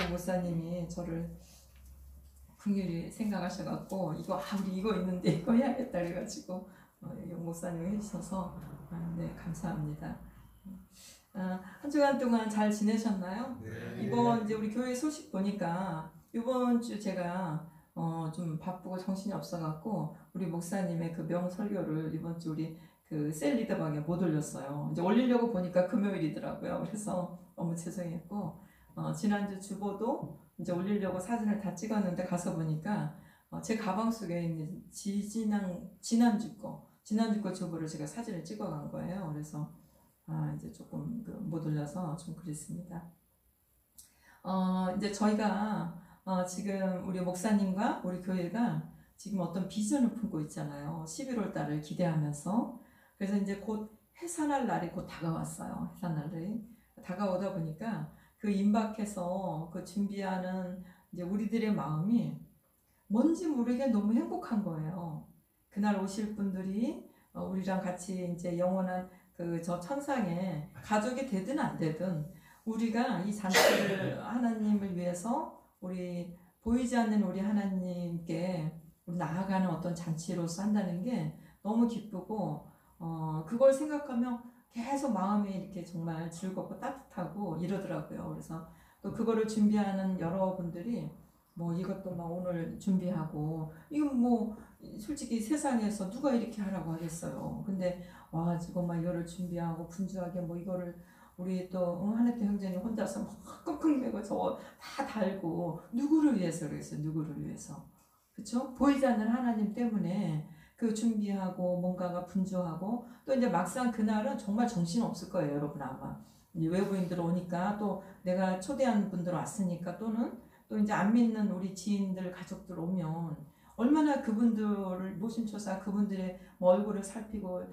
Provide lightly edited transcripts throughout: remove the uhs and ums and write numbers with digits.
우리 목사님이 저를 긍휼히 생각하셔갖고 우리 이거 있는데 이거 해야겠다 그래가지고 목사님이 해주셔서 네, 감사합니다. 한 주간 동안 잘 지내셨나요? 네. 이번 이제 우리 교회 소식 보니까 이번 주 제가 좀 바쁘고 정신이 없어갖고 우리 목사님의 그 명설교를 이번 주 우리 그 셀 리더방에 못 올렸어요. 이제 올리려고 보니까 금요일이더라고요. 그래서 너무 죄송했고 지난주 주보도 이제 올리려고 사진을 다 찍었는데 가서 보니까 제 가방 속에 있는 지난주 거 주보를 제가 사진을 찍어간 거예요. 그래서 이제 조금 못 올려서 좀 그랬습니다. 이제 저희가 지금 우리 목사님과 우리 교회가 지금 어떤 비전을 품고 있잖아요. 11월 달을 기대하면서. 그래서 이제 곧 해산할 날이 곧 다가왔어요. 해산날이 다가오다 보니까 그 임박해서 그 준비하는 이제 우리들의 마음이 뭔지 모르게 너무 행복한 거예요. 그날 오실 분들이 우리랑 같이 이제 영원한 저 천상에 가족이 되든 안 되든 우리가 이 잔치를 하나님을 위해서 우리 보이지 않는 우리 하나님께 우리 나아가는 어떤 잔치로서 한다는 게 너무 기쁘고 그걸 생각하면 계속 마음이 이렇게 정말 즐겁고 따뜻하고 이러더라고요. 그래서 또 그거를 준비하는 여러분들이 뭐 이것도 막 오늘 준비하고 이건 뭐 솔직히 세상에서 누가 이렇게 하라고 하겠어요. 근데 와 지금 막 이거를 준비하고 분주하게 뭐 이거를 우리 또 하네트 형제님 혼자서 막 끙끙 매고 저거 다 달고 누구를 위해서 그랬어요. 누구를 위해서. 그쵸? 보이지 않는 하나님 때문에 그 준비하고 뭔가가 분주하고 또 이제 막상 그날은 정말 정신 없을 거예요. 여러분 아마 외부인들 오니까 또 내가 초대한 분들 왔으니까 또는 또 이제 안 믿는 우리 지인들 가족들 오면 얼마나 그분들을 노심초사 그분들의 뭐 얼굴을 살피고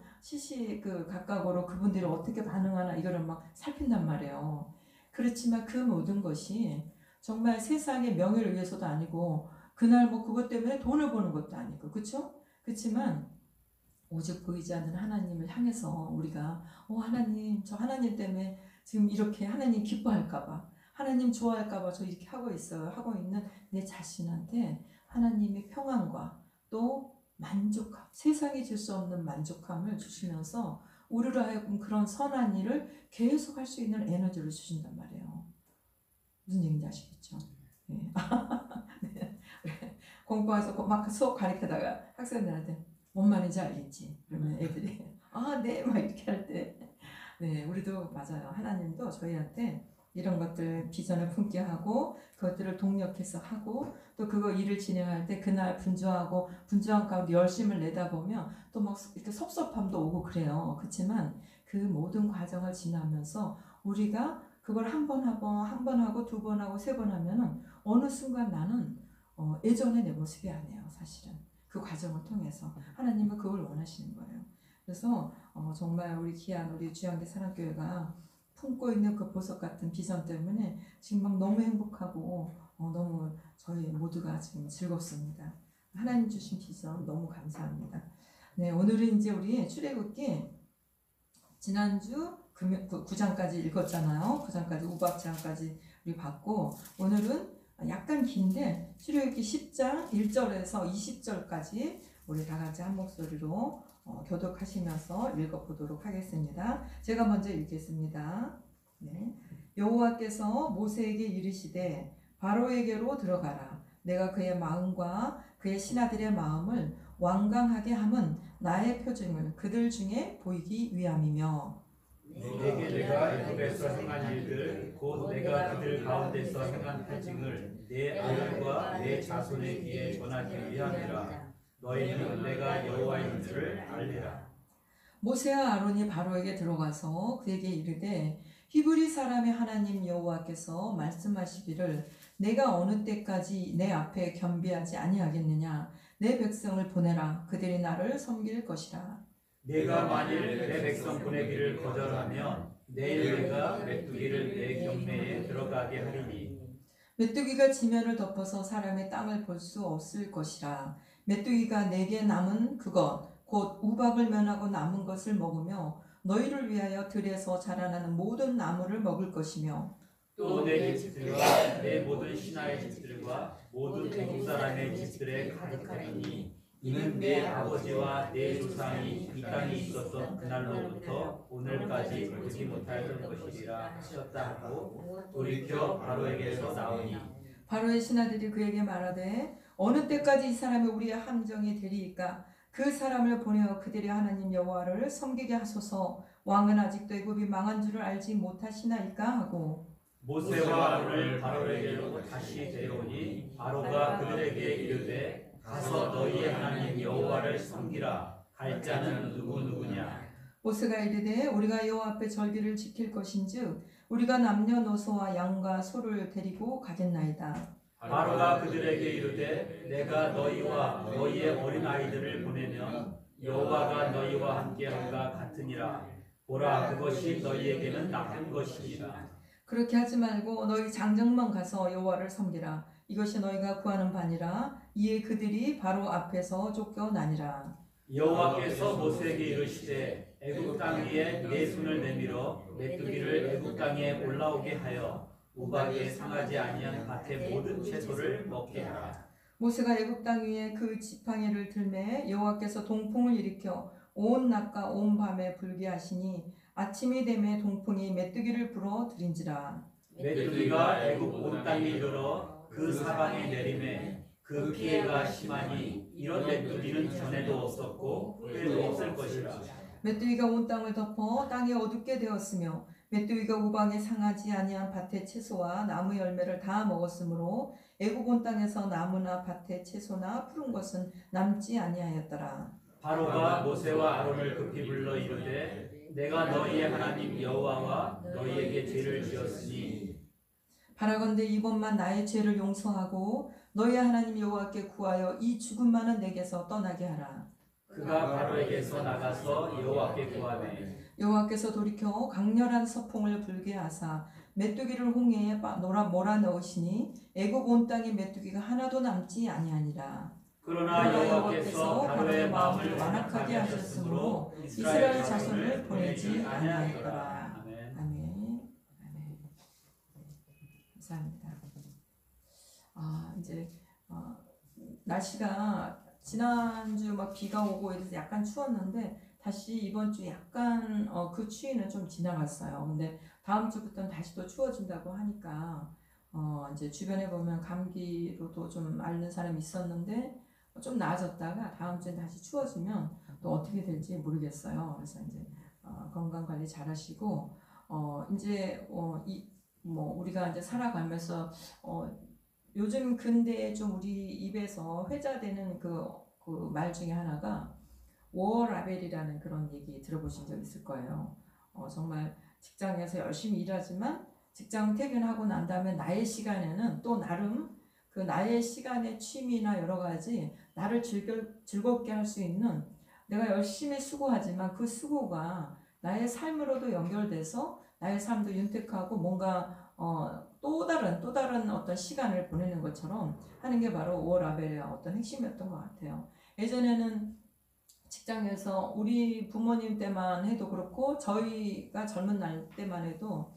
가까고로 그분들이 어떻게 반응하나 이거를 막 살핀단 말이에요. 그렇지만 그 모든 것이 정말 세상의 명예를 위해서도 아니고 그날 뭐 그것 때문에 돈을 버는 것도 아니고 그렇죠? 그렇지만 오직 보이지 않는 하나님을 향해서 우리가 하나님 저 하나님 때문에 지금 이렇게 하나님 기뻐할까봐 하나님 좋아할까봐 저 이렇게 하고 있어요. 하고 있는 내 자신한테 하나님의 평안과 또 만족함, 세상이 줄 수 없는 만족함을 주시면서 우리로 하여금 그런 선한 일을 계속 할 수 있는 에너지를 주신단 말이에요. 무슨 얘기인지 아시겠죠? 네. 네. 공부해서 막 수업 가르치다가 학생들한테 뭔 말인지 알겠지? 그러면 애들이 네 막 이렇게 할 때 네 우리도 맞아요. 하나님도 저희한테 이런 것들 비전을 품게 하고 그것들을 동력해서 하고 또 그거 일을 진행할 때 그날 분주한 가운데 열심을 내다보면 또 막 이렇게 섭섭함도 오고 그래요. 그렇지만 그 모든 과정을 지나면서 우리가 그걸 한 번 하고 두 번 하고 세 번 하면은 어느 순간 나는 예전의 내 모습이 아니에요. 사실은 그 과정을 통해서 하나님은 그걸 원하시는 거예요. 그래서 정말 우리 귀한 우리 주양대 사랑교회가 품고 있는 그 보석 같은 비전 때문에 지금 막 너무 행복하고 너무 저희 모두가 지금 즐겁습니다. 하나님 주신 비전 너무 감사합니다. 네, 오늘은 이제 우리 출애굽기 지난주 9장까지 읽었잖아요. 9장까지 우박장까지 우리 봤고 오늘은 약간 긴데 출애굽기 10장 1절에서 20절까지 우리 다 같이 한 목소리로 교독하시면서 읽어보도록 하겠습니다. 제가 먼저 읽겠습니다. 네. 여호와께서 모세에게 이르시되 바로에게로 들어가라. 내가 그의 마음과 그의 신하들의 마음을 완강하게 함은 나의 표징을 그들 중에 보이기 위함이며 내게 내가 애굽에서 행한 일들 곧 내가 그들 가운데서 행한 표징을 내 아들과 내 자손의 귀에 전하기 위함이라. 너희는 내가 여호와인 줄을 알리라. 모세와 아론이 바로에게 들어가서 그에게 이르되 히브리 사람의 하나님 여호와께서 말씀하시기를 내가 어느 때까지 내 앞에 겸비하지 아니하겠느냐. 내 백성을 보내라. 그들이 나를 섬길 것이라. 내가 만일 내 백성 보내기를 거절하면 내일 내가 메뚜기를 내 경내에 들어가게 하리니 메뚜기가 지면을 덮어서 사람의 땅을 볼 수 없을 것이라. 메뚜기가 내게 남은 그것 곧 우박을 면하고 남은 것을 먹으며 너희를 위하여 들에서 자라나는 모든 나무를 먹을 것이며 또 내 집들과 내 모든 신하의 집들과 모든 애국 사람의 집들에 가득하리니 이는 내 아버지와 내 조상이 이 땅에 있었던 그날로부터 오늘까지 보지 못하였던 것이리라 하셨다 하고 돌이켜 바로에게서 나오니 바로의 신하들이 그에게 말하되 어느 때까지 이 사람이 우리의 함정이 되리이까 그 사람을 보내어 그들의 하나님 여호와를 섬기게 하소서. 왕은 아직도 애굽이 망한 줄을 알지 못하시나이까 하고 모세와 아론을 바로에게로 다시 데려오니 바로가 그들에게 이르되 가서 너희의 하나님 여호와를 섬기라. 갈 자는 누구냐? 모세가 이르되 우리가 여호와 앞에 절기를 지킬 것인즉 우리가 남녀노소와 양과 소를 데리고 가겠나이다. 바로가 그들에게 이르되 내가 너희와 너희의 어린 아이들을 보내면 여호와가 너희와 함께함과 같으니라. 보라, 그것이 너희에게는 나쁜 것이니라. 그렇게 하지 말고 너희 장정만 가서 여호와를 섬기라. 이것이 너희가 구하는 바니라. 이에 그들이 바로 앞에서 쫓겨나니라. 여호와께서 모세에게 이르시되 애굽 땅 위에 내 손을 내밀어 메뚜기를 애굽 땅에 올라오게 하여 우박에 상하지 아니한 밭의 모든 채소를 먹게 하라. 모세가 애굽 땅 위에 그 지팡이를 들매 여호와께서 동풍을 일으켜 온 낮과 온 밤에 불게 하시니 아침이 되매 동풍이 메뚜기를 불어 들인지라. 메뚜기가 애굽 온 땅에 이르러 그 사방에 내림에 그 피해가 심하니 이런 메뚜기는 전에도 없었고 후에도 없을 것이라. 메뚜기가 온 땅을 덮어 땅이 어둡게 되었으며 메뚜기가 우방에 상하지 아니한 밭의 채소와 나무 열매를 다 먹었으므로 애굽 온 땅에서 나무나 밭의 채소나 푸른 것은 남지 아니하였더라. 바로가 모세와 아론을 급히 불러 이르되 내가 너희의 하나님 여호와와 너희에게 죄를 지었으니 바라건대 이번만 나의 죄를 용서하고 너희 하나님 여호와께 구하여 이 죽음만은 내게서 떠나게 하라. 그가 바로에게서 나가서 여호와께 구하매 여호와께서 돌이켜 강렬한 서풍을 불게 하사 메뚜기를 홍해에 몰아넣으시니 애굽 온 땅에 메뚜기가 하나도 남지 아니하니라. 그러나 여호와께서 바로의 마음을 완악하게 하셨으므로 이스라엘 자손을 보내지 아니하였더라. 아멘. 아멘. 아멘. 감사합니다. 이제 날씨가 지난주 막 비가 오고 이래서 약간 추웠는데 다시 이번 주 약간 그 추위는 좀 지나갔어요. 근데 다음 주부터는 다시 또 추워진다고 하니까 이제 주변에 보면 감기로도 좀 앓는 사람이 있었는데 좀 나아졌다가 다음 주에 다시 추워지면 또 어떻게 될지 모르겠어요. 그래서 이제 건강 관리 잘 하시고 이제 우리가 이제 살아가면서 요즘 근대에 좀 우리 입에서 회자되는 그 말 중에 하나가 워라벨이라는 그런 얘기 들어보신 적 있을 거예요. 정말 직장에서 열심히 일하지만 직장 퇴근하고 난 다음에 나의 시간에는 또 나름 그 나의 시간의 취미나 여러 가지 나를 즐겁게 할 수 있는 내가 열심히 수고하지만 그 수고가 나의 삶으로도 연결돼서 나의 삶도 윤택하고 뭔가 또 다른 어떤 시간을 보내는 것처럼 하는 게 바로 워라벨의 어떤 핵심이었던 것 같아요. 예전에는 직장에서 우리 부모님 때만 해도 그렇고 저희가 젊은 날 때만 해도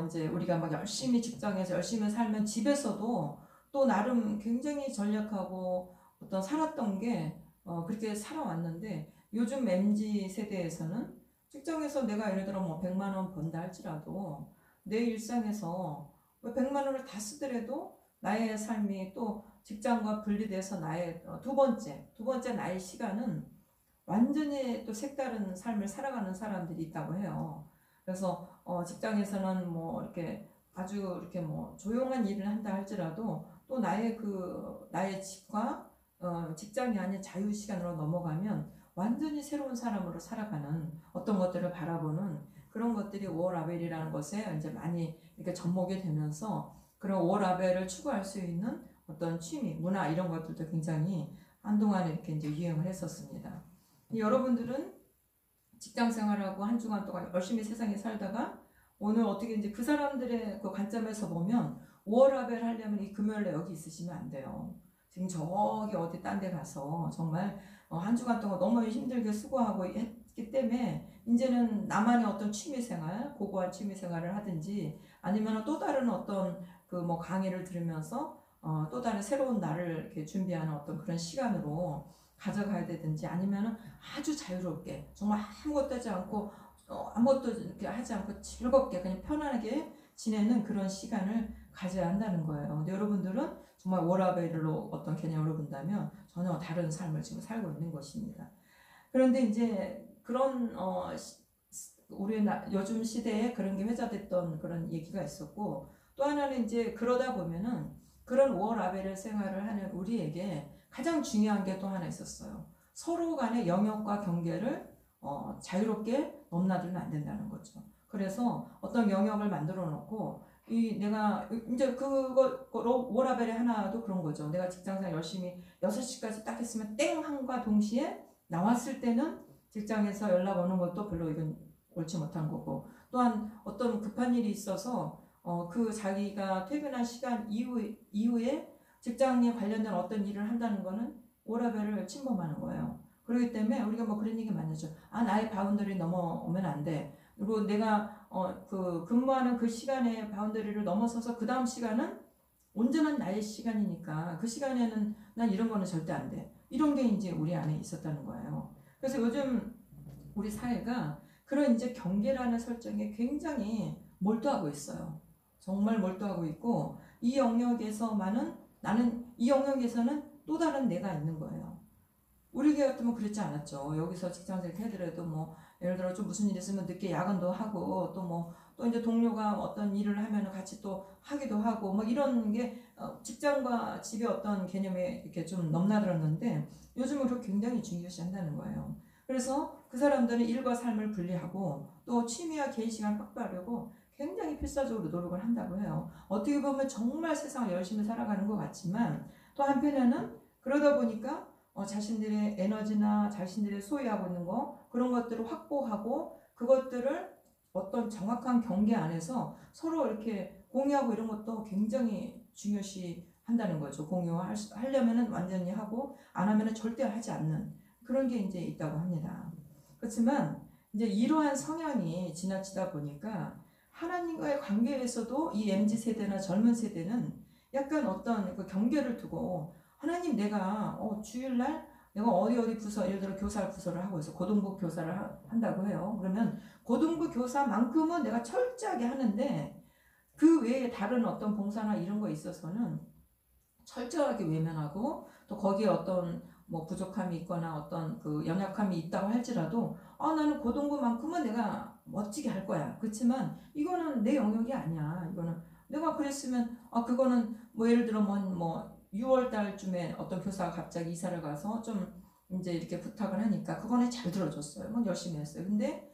이제 우리가 막 열심히 직장에서 열심히 살면 집에서도 또 나름 굉장히 전략하고 어떤 살았던 게 그렇게 살아왔는데 요즘 MZ 세대에서는 직장에서 내가 예를 들어 뭐 100만 원 번다 할지라도 내 일상에서 100만 원을 다 쓰더라도 나의 삶이 또 직장과 분리돼서 나의 두 번째 나의 시간은 완전히 또 색다른 삶을 살아가는 사람들이 있다고 해요. 그래서 직장에서는 뭐 이렇게 아주 이렇게 뭐 조용한 일을 한다 할지라도 또 나의 집과 직장이 아닌 자유 시간으로 넘어가면 완전히 새로운 사람으로 살아가는 어떤 것들을 바라보는 그런 것들이 워라벨이라는 것에 이제 많이 이렇게 접목이 되면서 그런 워라벨을 추구할 수 있는 어떤 취미, 문화 이런 것들도 굉장히 한동안 이렇게 이제 유행을 했었습니다. 여러분들은 직장 생활하고 한 주간 동안 열심히 세상에 살다가 오늘 어떻게 이제 그 사람들의 그 관점에서 보면 워라벨 하려면 이 금요일에 여기 있으시면 안 돼요. 지금 저기 어디 딴 데 가서 정말 한 주간 동안 너무 힘들게 수고하고 있기 때문에 이제는 나만의 어떤 취미생활, 고고한 취미생활을 하든지 아니면 또 다른 어떤 그 뭐 강의를 들으면서 또 다른 새로운 날을 이렇게 준비하는 어떤 그런 시간으로 가져가야 되든지 아니면은 아주 자유롭게 정말 아무것도 하지 않고 아무것도 이렇게 하지 않고 즐겁게 그냥 편안하게 지내는 그런 시간을 가져야 한다는 거예요. 근데 여러분들은 정말 워라밸로 어떤 개념으로 본다면 전혀 다른 삶을 지금 살고 있는 것입니다. 그런데 이제 그런 우리 요즘 시대에 그런 게 회자됐던 그런 얘기가 있었고 또 하나는 이제 그러다 보면은 그런 워라밸 생활을 하는 우리에게 가장 중요한 게 또 하나 있었어요. 서로 간의 영역과 경계를 자유롭게 넘나들면 안 된다는 거죠. 그래서 어떤 영역을 만들어 놓고 내가 이제 그거 워라밸의 하나도 그런 거죠. 내가 직장생활 열심히 6시까지 딱 했으면 땡 한과 동시에 나왔을 때는 직장에서 연락 오는 것도 별로 이건 옳지 못한 거고 또한 어떤 급한 일이 있어서 그 자기가 퇴근한 시간 이후에 직장에 관련된 어떤 일을 한다는 거는 워라밸을 침범하는 거예요. 그렇기 때문에 우리가 뭐 그런 얘기 많이 하죠. 나의 바운더리 넘어오면 안 돼. 그리고 내가 그 근무하는 그 시간의 바운더리를 넘어서서 그 다음 시간은 온전한 나의 시간이니까 그 시간에는 난 이런 거는 절대 안 돼. 이런 게 이제 우리 안에 있었다는 거예요. 그래서 요즘 우리 사회가 그런 이제 경계라는 설정에 굉장히 몰두하고 있어요. 정말 몰두하고 있고 이 영역에서만은 나는 이 영역에서는 또 다른 내가 있는 거예요. 우리 교회 같으면 그렇지 않았죠. 여기서 직장생 해더라도 뭐 예를 들어 좀 무슨 일 있으면 늦게 야근도 하고 또 이제 동료가 어떤 일을 하면 같이 또 하기도 하고 뭐 이런 게 직장과 집의 어떤 개념에 이렇게 좀 넘나들었는데 요즘은 그걸 굉장히 중요시한다는 거예요. 그래서 그 사람들은 일과 삶을 분리하고 또 취미와 개인 시간을 확보하려고 굉장히 필사적으로 노력을 한다고 해요. 어떻게 보면 정말 세상을 열심히 살아가는 것 같지만 또 한편에는 그러다 보니까 자신들의 에너지나 자신들이 소유하고 있는 거 그런 것들을 확보하고 그것들을 어떤 정확한 경계 안에서 서로 이렇게 공유하고 이런 것도 굉장히 중요시 한다는 거죠. 공유하려면은 완전히 하고 안 하면은 절대 하지 않는 그런 게 이제 있다고 합니다. 그렇지만 이제 이러한 성향이 지나치다 보니까 하나님과의 관계에서도 이 MZ 세대나 젊은 세대는 약간 어떤 그 경계를 두고 하나님 내가 주일날 내가 어디 부서 예를 들어 교사 부서를 하고 있어 고등부 교사를 한다고 해요. 그러면 고등부 교사만큼은 내가 철저하게 하는데 그 외에 다른 어떤 봉사나 이런 거에 있어서는 철저하게 외면하고 또 거기에 어떤 뭐 부족함이 있거나 어떤 그 연약함이 있다고 할지라도 나는 고등부만큼은 내가 멋지게 할 거야. 그렇지만 이거는 내 영역이 아니야. 이거는 내가 그랬으면 그거는 뭐 예를 들어 뭐 6월 달쯤에 어떤 교사가 갑자기 이사를 가서 좀 이제 이렇게 부탁을 하니까 그거는 잘 들어줬어요. 뭐 열심히 했어요. 근데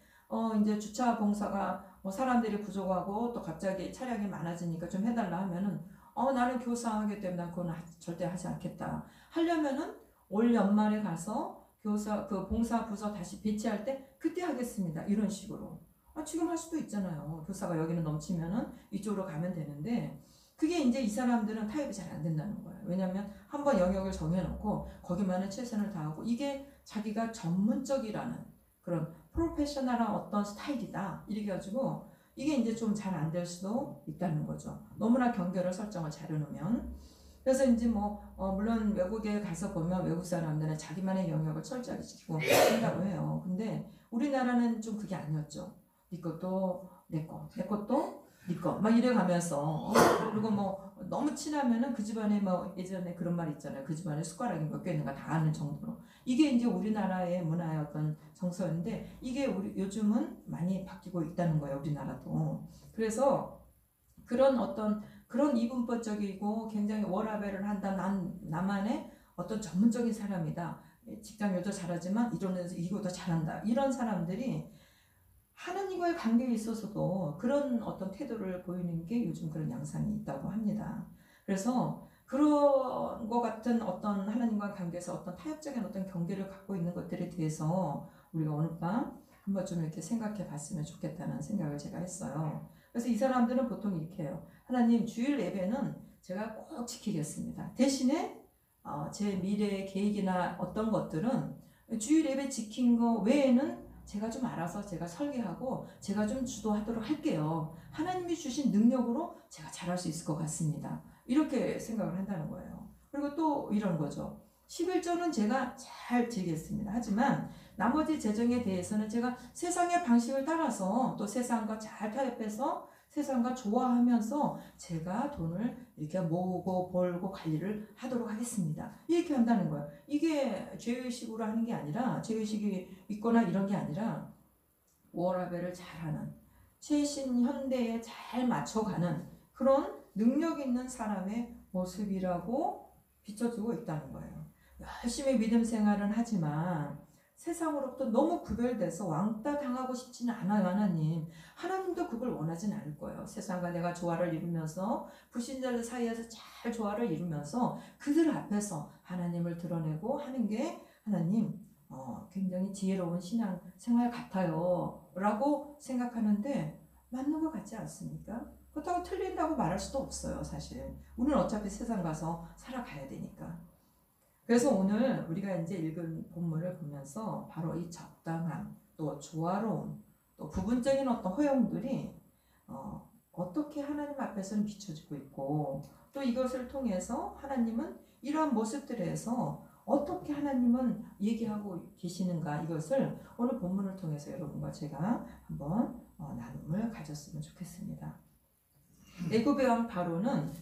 이제 주차 봉사가 뭐 사람들이 부족하고 또 갑자기 차량이 많아지니까 좀 해달라 하면은 나는 교사하기 때문에 난 그건 절대 하지 않겠다. 하려면은 올 연말에 가서 교사 그 봉사 부서 다시 배치할 때 그때 하겠습니다. 이런 식으로. 지금 할 수도 있잖아요. 교사가 여기는 넘치면은 이쪽으로 가면 되는데 그게 이제 이 사람들은 타협이 잘 안 된다는 거예요. 왜냐하면 한번 영역을 정해놓고 거기만은 최선을 다하고 이게 자기가 전문적이라는 그런 프로페셔널한 어떤 스타일이다. 이래 가지고 이게 이제 좀 잘 안 될 수도 있다는 거죠. 너무나 경계를 설정을 잘 해놓으면. 그래서 이제 물론 외국에 가서 보면 외국 사람들은 자기만의 영역을 철저하게 지키고 한다고 해요. 근데 우리나라는 좀 그게 아니었죠. 네 것도 내 것도 네 거 막 이래 가면서 그리고 뭐 너무 친하면은 그 집안에 뭐 예전에 그런 말 있잖아요. 그 집안에 숟가락이 몇 개 있는가 다 아는 정도로 이게 이제 우리나라의 문화의 어떤 정서인데 이게 우리 요즘은 많이 바뀌고 있다는 거예요. 우리나라도. 그래서 그런 이분법적이고 굉장히 워라밸을 한다. 나만의 어떤 전문적인 사람이다. 직장 일도 잘하지만 이론에서 이거도 잘한다. 이런 사람들이 하나님과의 관계에 있어서도 그런 어떤 태도를 보이는 게 요즘 그런 양상이 있다고 합니다. 그래서 그런 것 같은 어떤 하나님과 관계에서 어떤 타협적인 어떤 경계를 갖고 있는 것들에 대해서 우리가 오늘 밤 한번 좀 이렇게 생각해 봤으면 좋겠다는 생각을 제가 했어요. 그래서 이 사람들은 보통 이렇게 해요. 하나님 주일 예배는 제가 꼭 지키겠습니다. 대신에 제 미래의 계획이나 어떤 것들은 주일 예배 지킨 거 외에는 제가 좀 알아서 제가 설계하고 제가 좀 주도하도록 할게요. 하나님이 주신 능력으로 제가 잘할 수 있을 것 같습니다. 이렇게 생각을 한다는 거예요. 그리고 또 이런 거죠. 11조는 제가 잘 드리겠습니다. 하지만 나머지 재정에 대해서는 제가 세상의 방식을 따라서 또 세상과 잘 타협해서 세상과 좋아하면서 제가 돈을 이렇게 모으고 벌고 관리를 하도록 하겠습니다. 이렇게 한다는 거예요. 이게 죄의식으로 하는 게 아니라, 죄의식이 있거나 이런 게 아니라 워라밸을 잘하는, 최신 현대에 잘 맞춰가는 그런 능력 있는 사람의 모습이라고 비춰주고 있다는 거예요. 열심히 믿음 생활은 하지만 세상으로부터 너무 구별돼서 왕따 당하고 싶지는 않아요. 하나님도 그걸 원하진 않을 거예요. 세상과 내가 조화를 이루면서 불신자들 사이에서 잘 조화를 이루면서 그들 앞에서 하나님을 드러내고 하는 게 하나님 굉장히 지혜로운 신앙 생활 같아요 라고 생각하는데 맞는 것 같지 않습니까? 그렇다고 틀린다고 말할 수도 없어요. 사실 우리는 어차피 세상 가서 살아가야 되니까. 그래서 오늘 우리가 이제 읽은 본문을 보면서 바로 이 적당함, 또 조화로움, 또 부분적인 어떤 허용들이 어떻게 하나님 앞에서는 비춰지고 있고, 또 이것을 통해서 하나님은 이러한 모습들에서 어떻게 하나님은 얘기하고 계시는가, 이것을 오늘 본문을 통해서 여러분과 제가 한번 나눔을 가졌으면 좋겠습니다. 애굽의 왕 바로는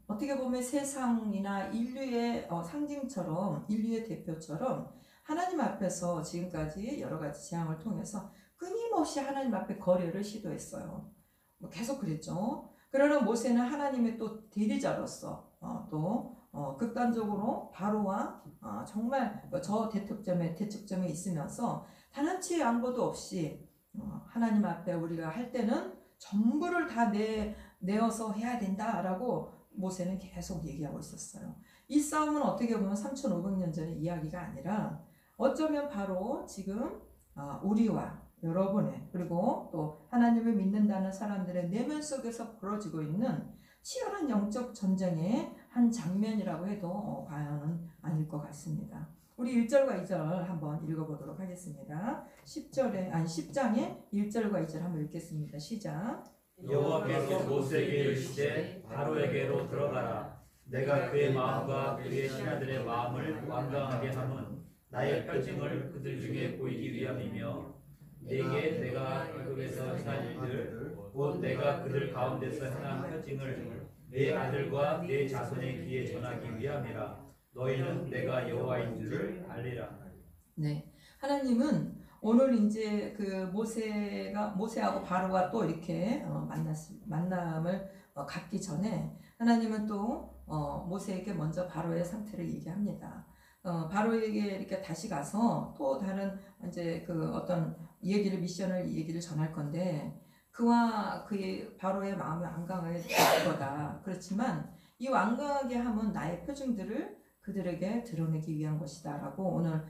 어떻게 보면 세상이나 인류의 상징처럼, 인류의 대표처럼 하나님 앞에서 지금까지 여러 가지 재앙을 통해서 끊임없이 하나님 앞에 거래를 시도했어요. 계속 그랬죠. 그러나 모세는 하나님의 또 대리자로서 또 극단적으로 바로와 정말 저 대척점에 있으면서 단 한 치의 양보도 없이 하나님 앞에 우리가 할 때는 전부를 다 내어서 해야 된다라고 모세는 계속 얘기하고 있었어요. 이 싸움은 어떻게 보면 3,500년 전의 이야기가 아니라 어쩌면 바로 지금 우리와 여러분의, 그리고 또 하나님을 믿는다는 사람들의 내면 속에서 벌어지고 있는 치열한 영적 전쟁의 한 장면이라고 해도 과언은 아닐 것 같습니다. 우리 1절과 2절 한번 읽어보도록 하겠습니다. 10장의 1절과 2절 한번 읽겠습니다. 시작. 여호와께서 모세에게 이르시되 바로에게로 들어가라. 내가 그의 마음과 그의 신하들의 마음을 완강하게 함은 나의 표징을 그들 중에 보이기 위함이며, 내게 내가 애굽에서 행한 일들 곧 내가 그들 가운데서 행한 표징을 내 아들과 내 자손의 귀에 전하기 위함이라. 너희는 내가 여호와인 줄을 알리라. 네, 하나님은 오늘 이제 그 모세하고 바로가 또 이렇게 만남을 갖기 전에 하나님은 또 모세에게 먼저 바로의 상태를 얘기합니다. 바로에게 이렇게 다시 가서 또 다른 이제 그 어떤 미션을 얘기를 전할 건데, 그와 그의 바로의 마음을 완강하게 할 거다. 그렇지만 이 완강하게 함은 나의 표징들을 그들에게 드러내기 위한 것이다 라고 오늘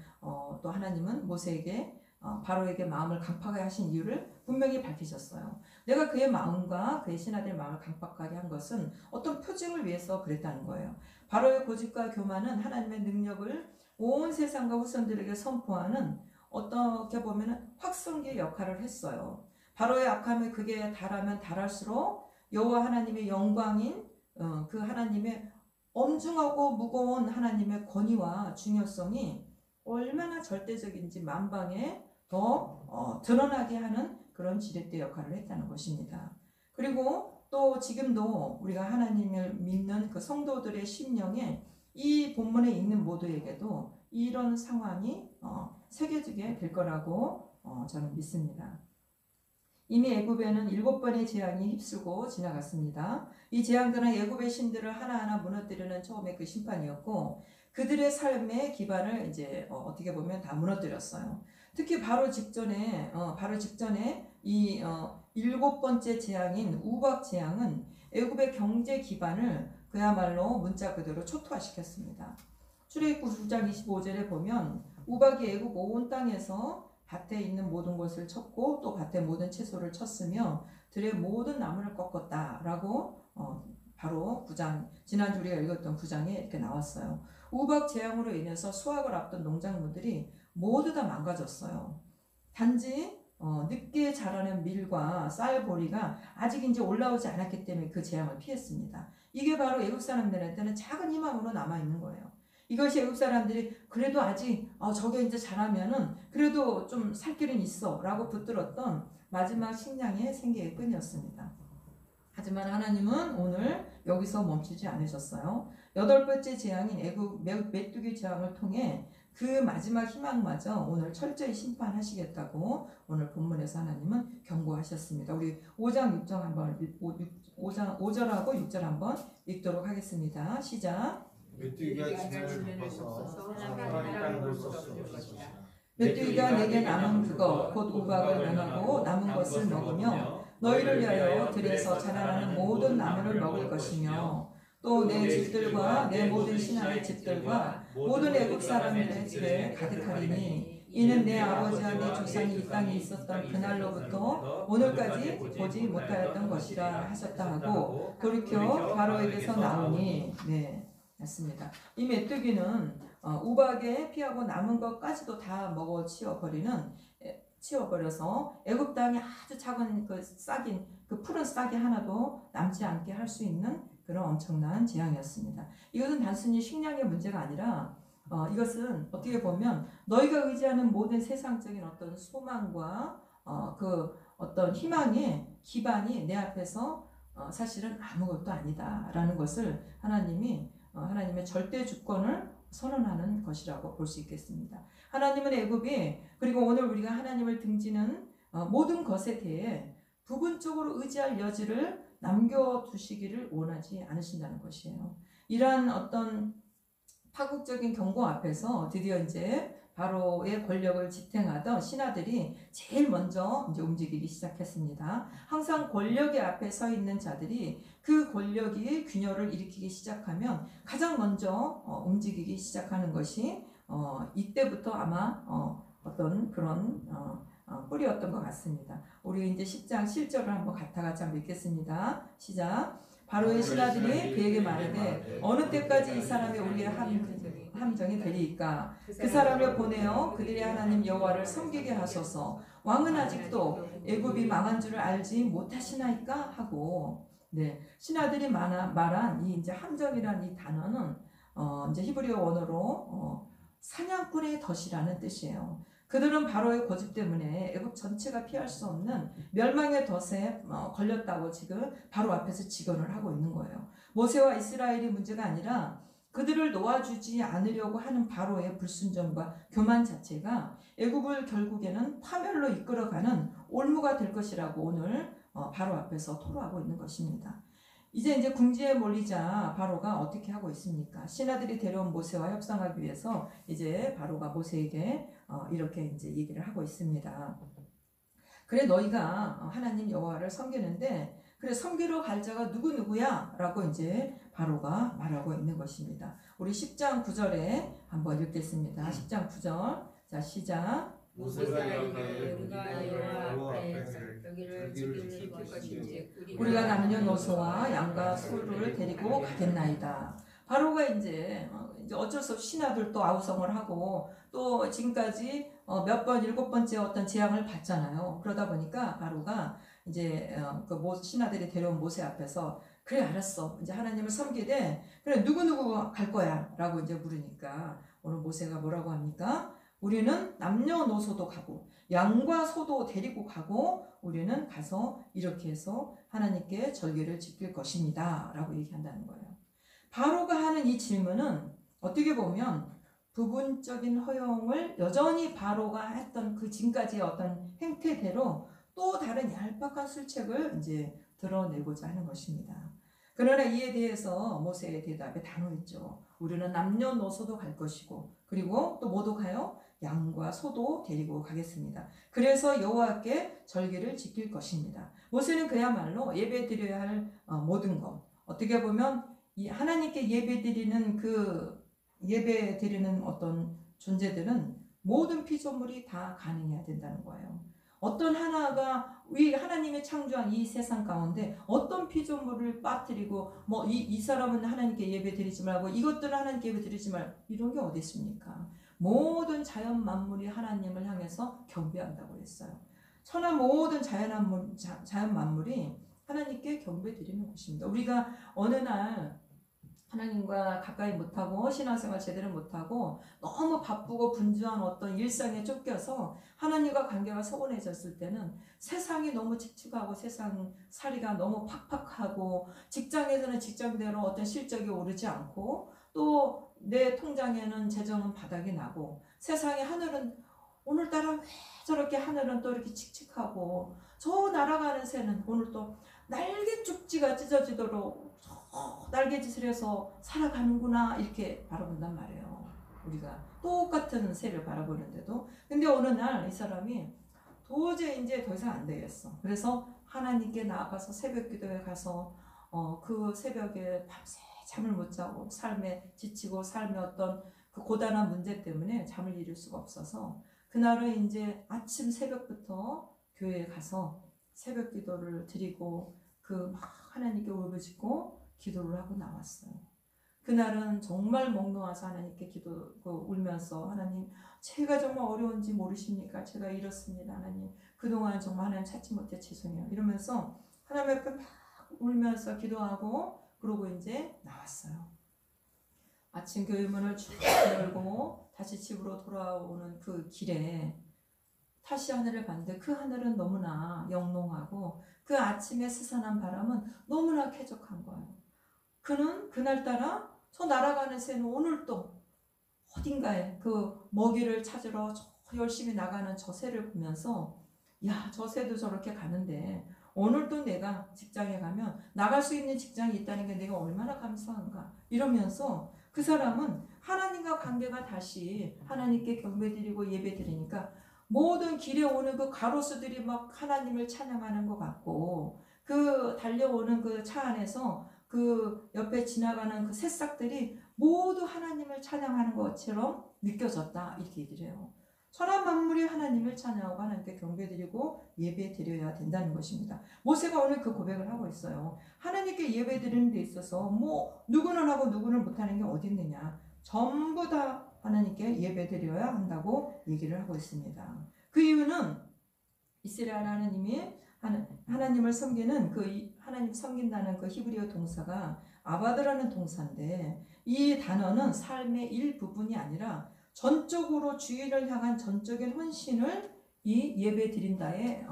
또 하나님은 모세에게 바로에게 마음을 강팍하게 하신 이유를 분명히 밝히셨어요. 내가 그의 마음과 그의 신하들의 마음을 강팍하게 한 것은 어떤 표징을 위해서 그랬다는 거예요. 바로의 고집과 교만은 하나님의 능력을 온 세상과 후손들에게 선포하는 어떻게 보면 확성기의 역할을 했어요. 바로의 악함에 그게 달하면 달할수록 여호와 하나님의 영광인 그 하나님의 엄중하고 무거운 하나님의 권위와 중요성이 얼마나 절대적인지 만방에 더 드러나게 하는 그런 지렛대 역할을 했다는 것입니다. 그리고 또 지금도 우리가 하나님을 믿는 그 성도들의 심령에 이 본문에 있는 모두에게도 이런 상황이 새겨지게 될 거라고 저는 믿습니다. 이미 애굽에는 7번의 재앙이 휩쓸고 지나갔습니다. 이 재앙들은 애굽의 신들을 하나하나 무너뜨리는 처음에 그 심판이었고, 그들의 삶의 기반을 이제 어떻게 보면 다 무너뜨렸어요. 특히 바로 직전에 이 7번째 재앙인 우박 재앙은 애굽의 경제 기반을 그야말로 문자 그대로 초토화시켰습니다. 출애굽기 9장 25절에 보면 우박이 애굽 온 땅에서 밭에 있는 모든 것을 쳤고 또 밭의 모든 채소를 쳤으며 들의 모든 나무를 꺾었다라고 바로 9장, 지난주 우리가 읽었던 9장에 이렇게 나왔어요. 우박 재앙으로 인해서 수확을 앞둔 농작물들이 모두 다 망가졌어요. 단지 늦게 자라는 밀과 쌀 보리가 아직 이제 올라오지 않았기 때문에 그 재앙을 피했습니다. 이게 바로 애국 사람들한테는 작은 희망으로 남아 있는 거예요. 이것이 애국 사람들이 그래도 아직 저게 이제 자라면은 그래도 좀 살 길은 있어라고 붙들었던 마지막 식량의 생계의 끈이었습니다. 하지만 하나님은 오늘 여기서 멈추지 않으셨어요. 8번째 재앙인 애국 메뚜기 재앙을 통해 그 마지막 희망마저 오늘 철저히 심판하시겠다고 오늘 본문에서 하나님은 경고하셨습니다. 우리 5장 6절 한번 5절하고 6절 한번 읽도록 하겠습니다. 시작. 메뚜기가 진을 덮어서 사람이 땅을 썩소리치라. 메뚜기가 내게 남은 그거 곧 우박을 면하고 남은 것을 먹으며 너희를 위하여 들에서 자라나는 모든 나무를 먹을 것이며 또 내 집들과 내 모든 신하의 집들과 모든 애국 사람들의 집에 가득하리니 이는 내 아버지와 내 조상이 이 땅에 있었던 그날로부터 오늘까지 보지 못하였던 것이라 하셨다 하고 돌이켜 바로에게서 나오니 네 맞습니다. 이 메뚜기는 우박에 피하고 남은 것까지도 다 먹어 치워버려서 애굽 땅에 아주 작은 그 싹인 그 푸른 싹이 하나도 남지 않게 할 수 있는 그런 엄청난 재앙이었습니다. 이것은 단순히 식량의 문제가 아니라 이것은 어떻게 보면 너희가 의지하는 모든 세상적인 어떤 소망과 그 어떤 희망의 기반이 내 앞에서 사실은 아무것도 아니다라는 것을 하나님의 절대 주권을 선언하는 것이라고 볼 수 있겠습니다. 하나님은 애굽이 그리고 오늘 우리가 하나님을 등지는 모든 것에 대해 부분적으로 의지할 여지를 남겨두시기를 원하지 않으신다는 것이에요. 이러한 어떤 파국적인 경고 앞에서 드디어 이제 바로의 권력을 지탱하던 신하들이 제일 먼저 이제 움직이기 시작했습니다. 항상 권력의 앞에 서 있는 자들이 그 권력이 균열을 일으키기 시작하면 가장 먼저 움직이기 시작하는 것이 이때부터 아마 어떤 그런 뿌리였던 것 같습니다. 우리 이제 10장 7절을 한번 같이 한번 읽겠습니다. 시작. 바로의 신하들이 그에게 말하되 어느 때까지 이 사람이 우리의 함정이 되리이까 그 사람을 보내어 그들의 하나님 여호와를 섬기게 하소서. 왕은 아직도 애굽이 망한 줄을 알지 못하시나이까 하고 네 신하들이 말한 이 이제 함정이라는 이 단어는 이제 히브리어 원어로 사냥꾼의 덫이라는 뜻이에요. 그들은 바로의 고집 때문에 애굽 전체가 피할 수 없는 멸망의 덫에 걸렸다고 지금 바로 앞에서 직언을 하고 있는 거예요. 모세와 이스라엘이 문제가 아니라 그들을 놓아주지 않으려고 하는 바로의 불순종과 교만 자체가 애굽을 결국에는 파멸로 이끌어가는 올무가 될 것이라고 오늘 바로 앞에서 토로하고 있는 것입니다. 이제 궁지에 몰리자 바로가 어떻게 하고 있습니까? 신하들이 데려온 모세와 협상하기 위해서 이제 바로가 모세에게 이렇게 이제 얘기를 하고 있습니다. 그래 너희가 하나님 여호와를 섬기는데 그래 섬기러 갈 자가 누구야? 라고 이제 바로가 말하고 있는 것입니다. 우리 10장 9절에 한번 읽겠습니다. 10장 9절 자 시작. 모세가 이르되 우리가 여호와 앞에 여기를 지킬 것인지 우리가 남녀노소와 양과 소를 데리고 가겠나이다. 바로가 이제 어쩔 수 없이 신하들도 아우성을 하고 또 지금까지 몇 번 7번째 어떤 재앙을 받잖아요. 그러다 보니까 바로가 이제 그 신하들이 데려온 모세 앞에서 그래 알았어 이제 하나님을 섬기되 그래 누구 갈 거야 라고 이제 물으니까 오늘 모세가 뭐라고 합니까? 우리는 남녀노소도 가고 양과 소도 데리고 가고 우리는 가서 이렇게 해서 하나님께 절기를 지킬 것입니다 라고 얘기한다는 거예요. 바로가 하는 이 질문은 어떻게 보면 부분적인 허용을 여전히 바로가 했던 그 지금까지의 어떤 행태대로 또 다른 얄팍한 술책을 이제 드러내고자 하는 것입니다. 그러나 이에 대해서 모세의 대답에 단호했죠. 우리는 남녀노소도 갈 것이고 그리고 또 모두 가요? 양과 소도 데리고 가겠습니다. 그래서 여호와께 절기를 지킬 것입니다. 모세는 그야말로 예배드려야 할 모든 것 어떻게 보면 이 하나님께 예배드리는 어떤 존재들은 모든 피조물이 다 가능해야 된다는 거예요. 어떤 하나가 하나님이 창조한 이 세상 가운데 어떤 피조물을 빠뜨리고 이 사람은 하나님께 예배드리지 말고 이것들은 하나님께 예배드리지 말 이런 게 어디 있습니까? 모든 자연 만물이 하나님을 향해서 경배한다고 했어요. 천하 모든 자연 만물이 하나님께 경배드리는 것입니다. 우리가 어느 날 하나님과 가까이 못하고 신앙생활 제대로 못하고 너무 바쁘고 분주한 어떤 일상에 쫓겨서 하나님과 관계가 소원해졌을 때는 세상이 너무 칙칙하고 세상 살이가 너무 팍팍하고 직장에서는 직장대로 어떤 실적이 오르지 않고 또 내 통장에는 재정은 바닥이 나고 세상의 하늘은 오늘따라 왜 저렇게 하늘은 또 이렇게 칙칙하고 저 날아가는 새는 오늘 또 날개 쪽지가 찢어지도록 날개짓을 해서 살아가는구나 이렇게 바라본단 말이에요. 우리가 똑같은 새를 바라보는데도. 근데 어느 날 이 사람이 도저히 이제 더 이상 안 되겠어. 그래서 하나님께 나아가서 새벽 기도에 가서 그 새벽에 밤새 잠을 못 자고 삶에 지치고 삶의 어떤 그 고단한 문제 때문에 잠을 이룰 수가 없어서 그날은 이제 아침 새벽부터 교회에 가서 새벽 기도를 드리고 그 막 하나님께 울부짖고 기도를 하고 나왔어요. 그날은 정말 목 놓아서 하나님께 울면서 하나님 제가 정말 어려운지 모르십니까? 제가 이렇습니다. 하나님 그동안 정말 하나님 찾지 못해 죄송해요. 이러면서 하나님 앞에 막 울면서 기도하고 그러고 이제 나왔어요. 아침 교회 문을 쭉 열고 다시 집으로 돌아오는 그 길에 다시 하늘을 봤는데 그 하늘은 너무나 영롱하고 그 아침에 스산한 바람은 너무나 쾌적한 거예요. 그는 그날따라 저 날아가는 새는 오늘 또 어딘가에 그 먹이를 찾으러 열심히 나가는 저 새를 보면서 야, 저 새도 저렇게 가는데 오늘도 내가 직장에 가면 나갈 수 있는 직장이 있다는 게 내가 얼마나 감사한가 이러면서 그 사람은 하나님과 관계가 다시 하나님께 경배드리고 예배드리니까 모든 길에 오는 그 가로수들이 막 하나님을 찬양하는 것 같고 그 달려오는 그 차 안에서 그 옆에 지나가는 그 새싹들이 모두 하나님을 찬양하는 것처럼 느껴졌다 이렇게 얘기를 해요. 천하 만물이 하나님을 찬양하고 하나님께 경배드리고 예배드려야 된다는 것입니다. 모세가 오늘 그 고백을 하고 있어요. 하나님께 예배드리는 데 있어서 뭐 누구는 하고 누구는 못하는 게 어디 있느냐. 전부 다 하나님께 예배드려야 한다고 얘기를 하고 있습니다. 그 이유는 이스라엘 하나님이 하나님을 섬기는 그 하나님 섬긴다는 그 히브리어 동사가 아바드라는 동사인데 이 단어는 삶의 일부분이 아니라 전적으로 주인을 향한 전적인 헌신을 이 예배 드린다의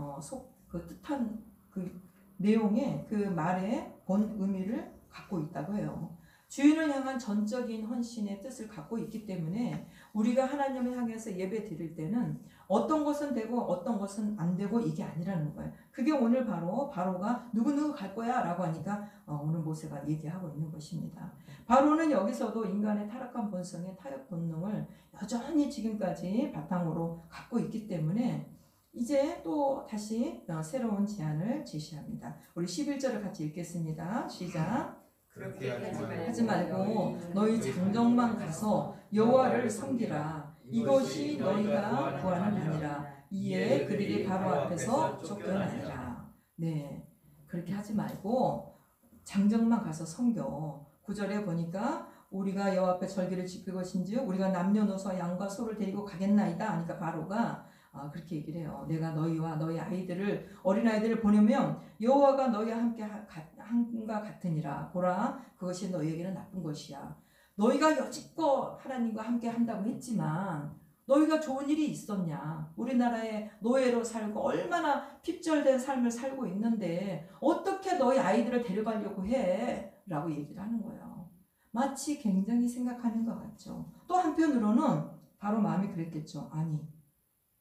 그 뜻한 그 내용의 그 말의 본 의미를 갖고 있다고 해요. 주인을 향한 전적인 헌신의 뜻을 갖고 있기 때문에 우리가 하나님을 향해서 예배 드릴 때는 어떤 것은 되고 어떤 것은 안 되고 이게 아니라는 거예요. 그게 오늘 바로가 누구누구 갈 거야 라고 하니까 오늘 모세가 얘기하고 있는 것입니다. 바로는 여기서도 인간의 타락한 본성의 타협 본능을 여전히 지금까지 바탕으로 갖고 있기 때문에 이제 또 다시 새로운 제안을 제시합니다. 우리 11절을 같이 읽겠습니다. 시작. 그렇게 하지 말고 너희 장정만 가서 여호와를 섬기라. 이것이 너희가 구하는 아니라 이에 그들이 바로 앞에서 쫓겨나니라. 네, 그렇게 하지 말고 장정만 가서 섬겨. 9절에 보니까 우리가 여호와 앞에 절기를 지킬 것인지 우리가 남녀노소 양과 소를 데리고 가겠나이다 하니까 바로가 그렇게 얘기를 해요. 내가 너희와 너희 아이들을 어린아이들을 보내면 여호와가 너희와 함께 함과 같으니라. 보라 그것이 너희에게는 나쁜 것이야. 너희가 여지껏 하나님과 함께 한다고 했지만 너희가 좋은 일이 있었냐. 우리나라에 노예로 살고 얼마나 핍절된 삶을 살고 있는데 어떻게 너희 아이들을 데려가려고 해? 라고 얘기를 하는 거예요. 마치 굉장히 생각하는 것 같죠. 또 한편으로는 바로 마음이 그랬겠죠. 아니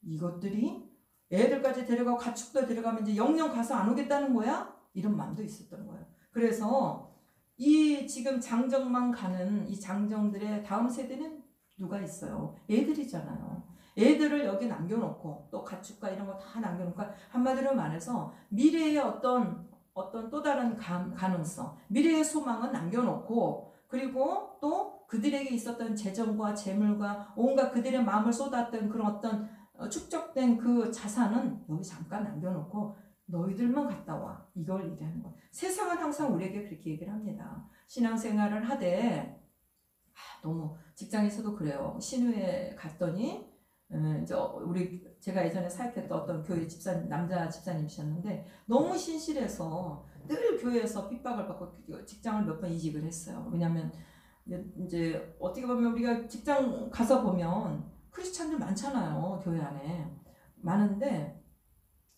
이것들이 애들까지 데려가고 가축도 데려가면 이제 영영 가서 안 오겠다는 거야? 이런 마음도 있었던 거예요. 그래서 이 지금 장정만 가는 이 장정들의 다음 세대는 누가 있어요? 애들이잖아요. 애들을 여기 남겨놓고 또 가축과 이런 거 다 남겨놓고 한마디로 말해서 미래의 어떤 또 다른 가능성, 미래의 소망은 남겨놓고 그리고 또 그들에게 있었던 재정과 재물과 온갖 그들의 마음을 쏟았던 그런 어떤 축적된 그 자산은 여기 잠깐 남겨놓고 너희들만 갔다 와. 이걸 얘기하는 거야. 세상은 항상 우리에게 그렇게 얘기를 합니다. 신앙생활을 하되 너무 직장에서도 그래요. 신우에 갔더니 이제 제가 예전에 사역했던 어떤 교회 집사님, 남자 집사님이셨는데 너무 신실해서 늘 교회에서 핍박을 받고 직장을 몇 번 이직을 했어요. 왜냐하면 이제 어떻게 보면 우리가 직장 가서 보면 크리스찬들 많잖아요. 교회 안에 많은데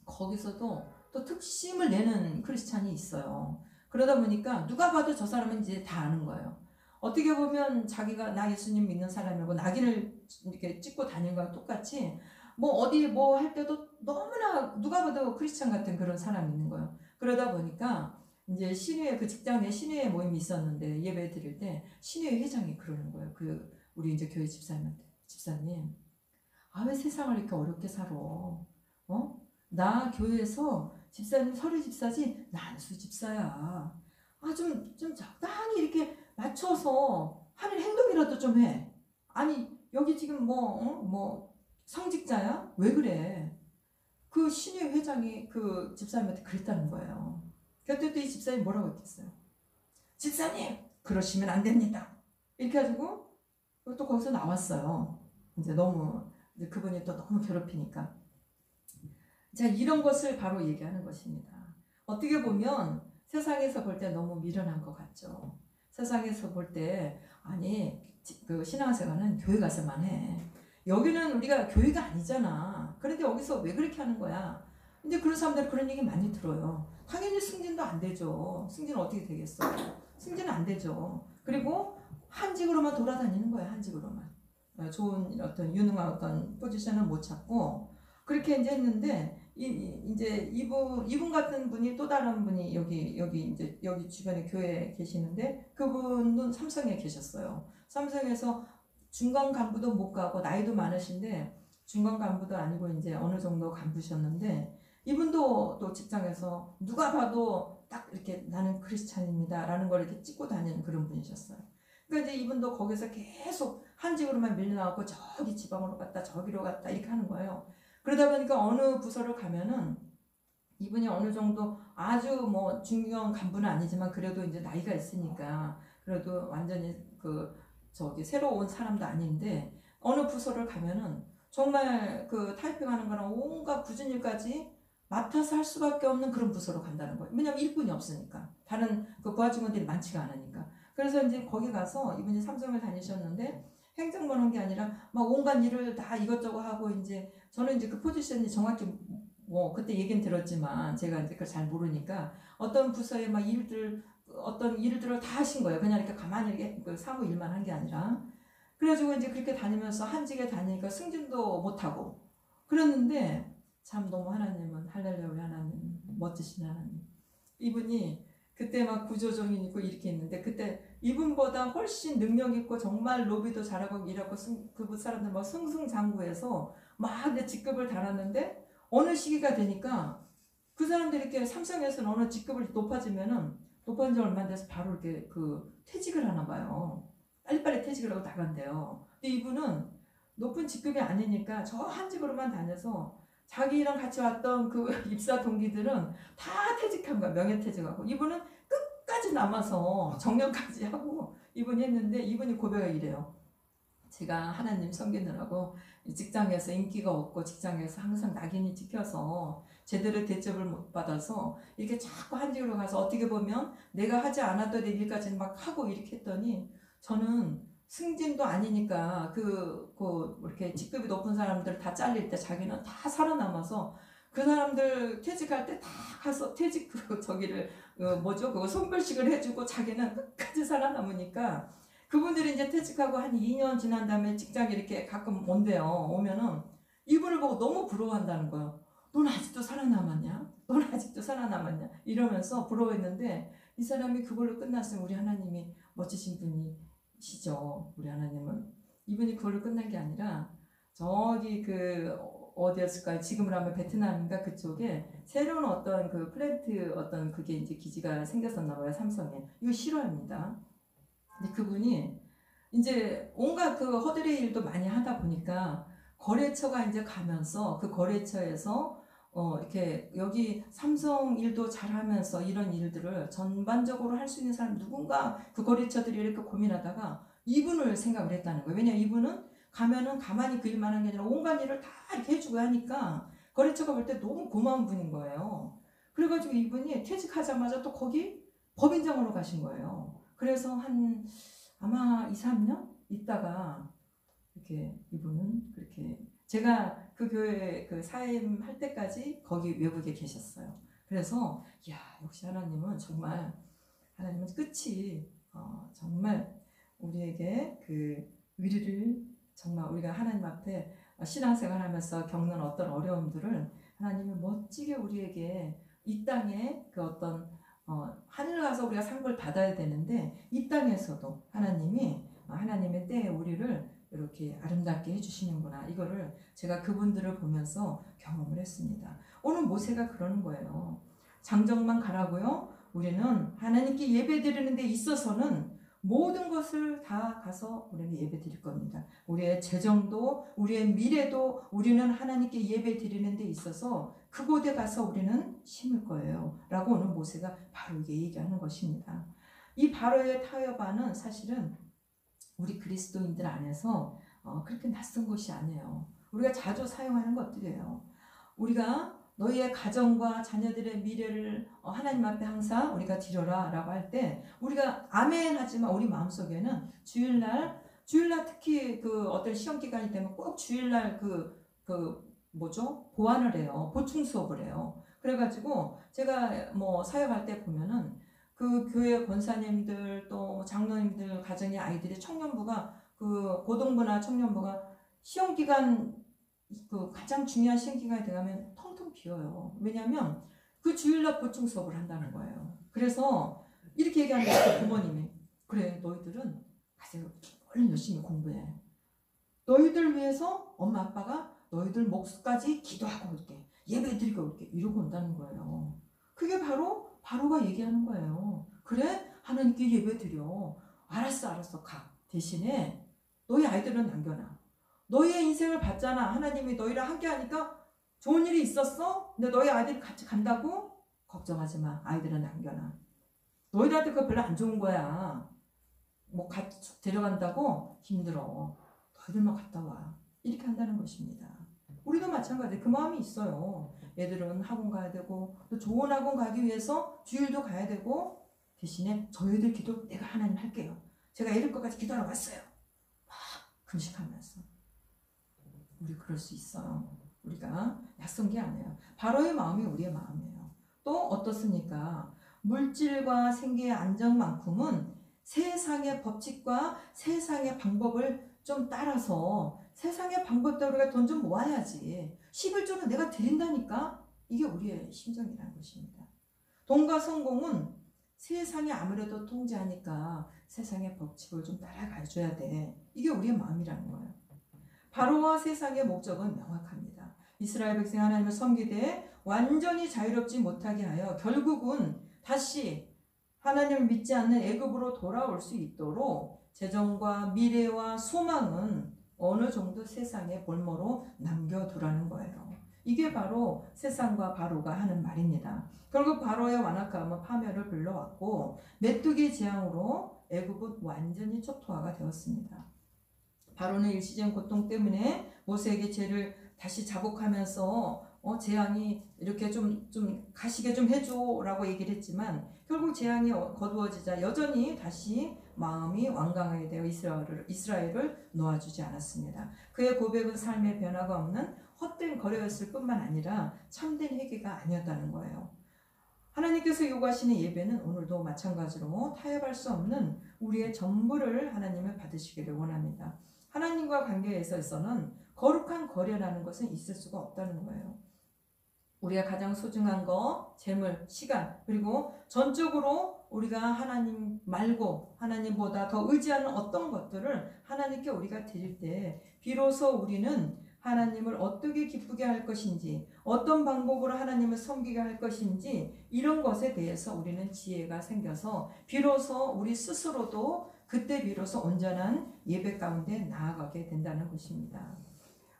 거기서도 또 특심을 내는 크리스찬이 있어요. 그러다 보니까 누가 봐도 저 사람은 이제 다 아는 거예요. 어떻게 보면 자기가 나 예수님 믿는 사람이고 낙인을 이렇게 찍고 다니는 거랑 똑같이 뭐 어디 뭐 할 때도 너무나 누가 봐도 크리스찬 같은 그런 사람이 있는 거예요. 그러다 보니까 이제 신의회 그 직장 내 신의회 모임이 있었는데 예배 드릴 때 신의회 회장이 그러는 거예요. 우리 이제 교회 집사님한테 집사님, 아 왜 세상을 이렇게 어렵게 살아? 나 교회에서 집사님 서류 집사지 난 수집사야. 아 좀 적당히 이렇게 맞춰서 하는 행동이라도 좀 해. 아니 여기 지금 뭐 성직자야? 왜 그래? 그 신의 회장이 그 집사님한테 그랬다는 거예요. 그때 또 이 집사님이 뭐라고 했겠어요? 집사님 그러시면 안 됩니다. 이렇게 해가지고 또 거기서 나왔어요. 이제 그분이 또 너무 괴롭히니까. 자, 이런 것을 바로 얘기하는 것입니다. 어떻게 보면 세상에서 볼 때 너무 미련한 것 같죠. 세상에서 볼 때 아니 그 신앙생활은 교회 가서만 해. 여기는 우리가 교회가 아니잖아. 그런데 여기서 왜 그렇게 하는 거야? 근데 그런 사람들 그런 얘기 많이 들어요. 당연히 승진도 안 되죠. 승진은 어떻게 되겠어요? 승진은 안 되죠. 그리고 한직으로만 돌아다니는 거야. 한직으로만. 좋은 어떤 유능한 어떤 포지션을 못 찾고 그렇게 이제 했는데 이제 이분 같은 분이 또 다른 분이 여기 주변에 교회에 계시는데 그분은 삼성에 계셨어요. 삼성에서 중간 간부도 못 가고 나이도 많으신데 중간 간부도 아니고 이제 어느 정도 간부셨는데 이분도 또 직장에서 누가 봐도 딱 이렇게 나는 크리스찬입니다라는 걸 이렇게 찍고 다니는 그런 분이셨어요. 그러니까 이제 이분도 거기서 계속 한직으로만 밀려나고 저기 지방으로 갔다 저기로 갔다 이렇게 하는 거예요. 그러다 보니까 어느 부서를 가면은 이분이 어느 정도 아주 뭐 중요한 간부는 아니지만 그래도 이제 나이가 있으니까 그래도 완전히 새로 온 사람도 아닌데 어느 부서를 가면은 정말 그 타이핑하는 거랑 온갖 굳은 일까지 맡아서 할 수밖에 없는 그런 부서로 간다는 거예요. 왜냐면 일꾼이 없으니까. 다른 그 부하 직원들이 많지가 않으니까. 그래서 이제 거기 가서 이분이 삼성을 다니셨는데 행정 보는 게 아니라 막 온갖 일을 다 이것저것 하고 이제 저는 이제 그 포지션이 정확히 뭐 그때 얘기는 들었지만 제가 이제 그걸 잘 모르니까 어떤 부서에 막 어떤 일들을 다 하신 거예요. 그냥 이렇게 가만히 이렇게 그 사무 일만 한 게 아니라. 그래가지고 이제 그렇게 다니면서 한직에 다니니까 승진도 못하고 그랬는데 참 너무 하나님은 할렐루야 우리 하나님 멋지신 하나님. 이분이 그때 막 구조조인 있고 이렇게 있는데 그때 이분보다 훨씬 능력 있고 정말 로비도 잘하고 일하고 그 사람들 막 승승장구해서 막 내 직급을 달았는데 어느 시기가 되니까 그 사람들이 이렇게 삼성에서는 어느 직급을 높아지면은 높아진 지 얼마 안 돼서 바로 이렇게 퇴직을 하나 봐요. 빨리빨리 퇴직을 하고 나간대요. 근데 이분은 높은 직급이 아니니까 저 한 직으로만 다녀서 자기랑 같이 왔던 그 입사 동기들은 다 퇴직한 거야. 명예퇴직하고. 이분은 끝까지 남아서 정년까지 하고 이분이 했는데 이분이 고백을 이래요. 제가 하나님 섬기느라고 직장에서 인기가 없고 직장에서 항상 낙인이 찍혀서 제대로 대접을 못 받아서 이렇게 자꾸 한직으로 가서 어떻게 보면 내가 하지 않아도 될 일까지는 막 하고 이렇게 했더니 저는 승진도 아니니까 이렇게 직급이 높은 사람들 다 잘릴 때 자기는 다 살아남아서 그 사람들 퇴직할 때 다 가서 퇴직 그거 송별식을 해주고 자기는 끝까지 살아남으니까 그분들이 이제 퇴직하고 한 2년 지난 다음에 직장에 이렇게 가끔 온대요. 오면은 이분을 보고 너무 부러워한다는 거예요. 넌 아직도 살아남았냐? 넌 아직도 살아남았냐? 이러면서 부러워했는데 이 사람이 그걸로 끝났으면 우리 하나님이 멋지신 분이시죠. 우리 하나님은. 이분이 그걸로 끝난 게 아니라 저기 어디였을까요? 지금으로 하면 베트남인가 그쪽에 새로운 어떤 그 플랜트 어떤 그게 이제 기지가 생겼었나 봐요. 삼성에. 이거 실화입니다. 근데 그분이 이제 온갖 허드렛 일도 많이 하다 보니까 거래처가 이제 가면서 그 거래처에서 이렇게 여기 삼성 일도 잘하면서 이런 일들을 전반적으로 할 수 있는 사람 누군가 그 거래처들이 이렇게 고민하다가 이분을 생각을 했다는 거예요. 왜냐하면 이분은 가면은 가만히 그 일만 한 게 아니라 온갖 일을 다 이렇게 해주고 하니까 거래처가 볼 때 너무 고마운 분인 거예요. 그래가지고 이분이 퇴직하자마자 또 거기 법인장으로 가신 거예요. 그래서 한 아마 2, 3년 있다가 이렇게 이분은 그렇게 제가 그 교회 그 사임할 때까지 거기 외국에 계셨어요. 그래서 야 역시 하나님은 정말 하나님은 끝이 정말 우리에게 그 위로를 정말 우리가 하나님 앞에 신앙생활하면서 겪는 어떤 어려움들을 하나님이 멋지게 우리에게 이 땅에 그 어떤 하늘 가서 우리가 상급을 받아야 되는데 이 땅에서도 하나님이 하나님의 때에 우리를 이렇게 아름답게 해주시는구나. 이거를 제가 그분들을 보면서 경험을 했습니다. 오늘 모세가 그러는 거예요. 장정만 가라고요. 우리는 하나님께 예배 드리는 데 있어서는 모든 것을 다 가서 우리는 예배 드릴 겁니다. 우리의 재정도 우리의 미래도 우리는 하나님께 예배 드리는 데 있어서 그곳에 가서 우리는 심을 거예요. 라고 오늘 모세가 바로 이게 얘기하는 것입니다. 이 바로의 타협안은 사실은 우리 그리스도인들 안에서 그렇게 낯선 것이 아니에요. 우리가 자주 사용하는 것들이에요. 우리가 너희의 가정과 자녀들의 미래를 하나님 앞에 항상 우리가 드려라 라고 할 때 우리가 아멘 하지만 우리 마음속에는 주일날 특히 그 어떤 시험기간이 되면 꼭 주일날 보완을 해요. 보충 수업을 해요. 그래가지고 제가 뭐 사역할 때 보면은 그 교회 권사님들 또 장로님들 가정의 아이들의 청년부가 그 고등부나 청년부가 시험기간 그 가장 중요한 시험기간이 되면 텅텅 비어요. 왜냐하면 그 주일날 보충 수업을 한다는 거예요. 그래서 이렇게 얘기하는 거예요. 부모님이 그래 너희들은 가서 얼른 열심히 공부해. 너희들 위해서 엄마 아빠가 너희들 몫까지 기도하고 올게. 예배드리고 올게. 이러고 온다는 거예요. 그게 바로가 얘기하는 거예요. 그래? 하나님께 예배 드려. 알았어 가. 대신에 너희 아이들은 남겨놔. 너희의 인생을 봤잖아. 하나님이 너희랑 함께 하니까 좋은 일이 있었어? 근데 너희 아이들이 같이 간다고? 걱정하지 마. 아이들은 남겨놔. 너희들한테 그거 별로 안 좋은 거야. 뭐 같이 데려간다고? 힘들어. 너희들만 갔다 와. 이렇게 한다는 것입니다. 우리도 마찬가지예요. 그 마음이 있어요. 애들은 학원 가야 되고 또 좋은 학원 가기 위해서 주일도 가야 되고 대신에 저희들 기도 내가 하나님 할게요. 제가 애들 것까지 기도하러 왔어요. 막 금식하면서 우리 그럴 수 있어요. 우리가 낯선 게 아니에요. 바로의 마음이 우리의 마음이에요. 또 어떻습니까? 물질과 생계의 안정만큼은 세상의 법칙과 세상의 방법을 좀 따라서 세상의 방법대로 우리가 돈 좀 모아야지. 11조는 내가 드린다니까? 이게 우리의 심정이라는 것입니다. 돈과 성공은 세상이 아무래도 통제하니까 세상의 법칙을 좀 따라가줘야 돼. 이게 우리의 마음이라는 거예요. 바로와 세상의 목적은 명확합니다. 이스라엘 백성 하나님을 섬기되 완전히 자유롭지 못하게 하여 결국은 다시 하나님을 믿지 않는 애굽으로 돌아올 수 있도록 재정과 미래와 소망은 어느 정도 세상의 볼모로 남겨두라는 거예요. 이게 바로 세상과 바로가 하는 말입니다. 결국 바로의 완악함은 파멸을 불러왔고 메뚜기 재앙으로 애굽은 완전히 촉토화가 되었습니다. 바로는 일시적인 고통 때문에 모세에게 죄를 다시 자복하면서 재앙이 이렇게 좀 가시게 좀 해줘라고 얘기를 했지만 결국 재앙이 거두어지자 여전히 다시 마음이 완강하게 되어 이스라엘을 놓아주지 않았습니다. 그의 고백은 삶의 변화가 없는 헛된 거래였을 뿐만 아니라 참된 회개가 아니었다는 거예요. 하나님께서 요구하시는 예배는 오늘도 마찬가지로 타협할 수 없는 우리의 전부를 하나님을 받으시기를 원합니다. 하나님과 관계에 있어서는 거룩한 거래라는 것은 있을 수가 없다는 거예요. 우리가 가장 소중한 거, 재물, 시간, 그리고 전적으로 우리가 하나님 말고 하나님보다 더 의지하는 어떤 것들을 하나님께 우리가 드릴 때 비로소 우리는 하나님을 어떻게 기쁘게 할 것인지, 어떤 방법으로 하나님을 섬기게 할 것인지 이런 것에 대해서 우리는 지혜가 생겨서 비로소 우리 스스로도 그때 비로소 온전한 예배 가운데 나아가게 된다는 것입니다.